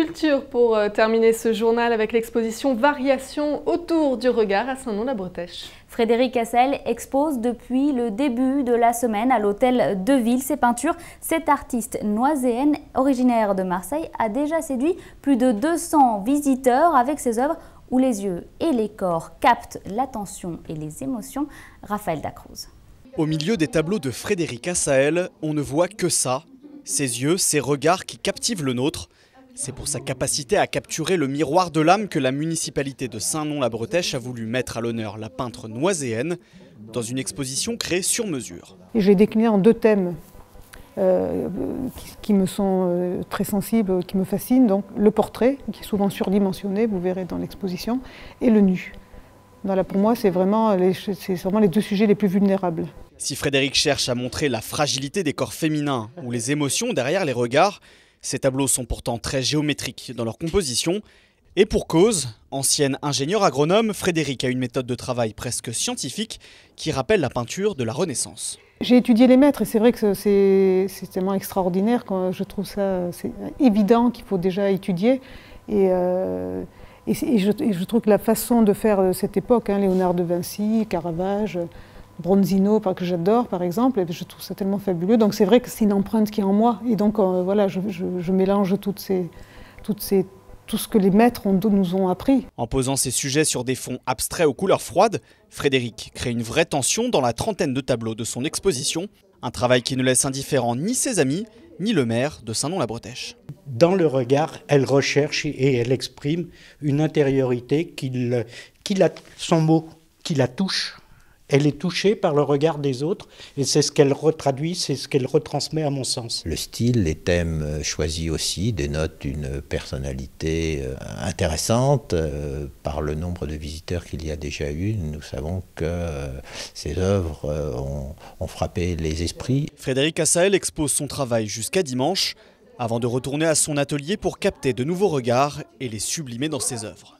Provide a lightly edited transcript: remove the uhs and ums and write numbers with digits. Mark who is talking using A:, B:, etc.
A: culture pour terminer ce journal avec l'exposition Variations autour du regard à Saint-Nom-la-Bretèche.
B: Frédéric Cassel expose depuis le début de la semaine à l'hôtel de ville ses peintures. Cet artiste noiséenne, originaire de Marseille, a déjà séduit plus de 200 visiteurs avec ses œuvres où les yeux et les corps captent l'attention et les émotions. Raphaël Dacruz.
C: Au milieu des tableaux de Frédéric Cassel, on ne voit que ça. Ses yeux, ses regards qui captivent le nôtre. C'est pour sa capacité à capturer le miroir de l'âme que la municipalité de Saint-Nom-la-Bretèche a voulu mettre à l'honneur la peintre noiséenne dans une exposition créée sur mesure.
D: J'ai décliné en 2 thèmes qui me sont très sensibles, qui me fascinent. Donc le portrait, qui est souvent surdimensionné, vous verrez dans l'exposition, et le nu. Voilà, pour moi, c'est vraiment les 2 sujets les plus vulnérables.
C: Si Frédéric cherche à montrer la fragilité des corps féminins ou les émotions derrière les regards, ces tableaux sont pourtant très géométriques dans leur composition. Et pour cause, ancienne ingénieure agronome, Frédéric a une méthode de travail presque scientifique qui rappelle la peinture de la Renaissance.
D: J'ai étudié les maîtres et c'est vrai que c'est tellement extraordinaire quand je trouve ça évident qu'il faut déjà étudier. Et je trouve que la façon de faire de cette époque, Léonard de Vinci, Caravage, Bronzino, que j'adore par exemple, et je trouve ça tellement fabuleux. Donc c'est vrai que c'est une empreinte qui est en moi. Et donc voilà, je mélange tout ce que les maîtres nous ont appris.
C: En posant ses sujets sur des fonds abstraits aux couleurs froides, Frédéric crée une vraie tension dans la trentaine de tableaux de son exposition. Un travail qui ne laisse indifférent ni ses amis, ni le maire de Saint-Nom-la-Bretèche.
E: Dans le regard, elle recherche et elle exprime une intériorité qui la touche. Elle est touchée par le regard des autres et c'est ce qu'elle retraduit, c'est ce qu'elle retransmet à mon sens.
F: Le style, les thèmes choisis aussi dénotent une personnalité intéressante. Par le nombre de visiteurs qu'il y a déjà eu, nous savons que ces œuvres ont frappé les esprits.
C: Frédéric Cassel expose son travail jusqu'à dimanche, avant de retourner à son atelier pour capter de nouveaux regards et les sublimer dans ses œuvres.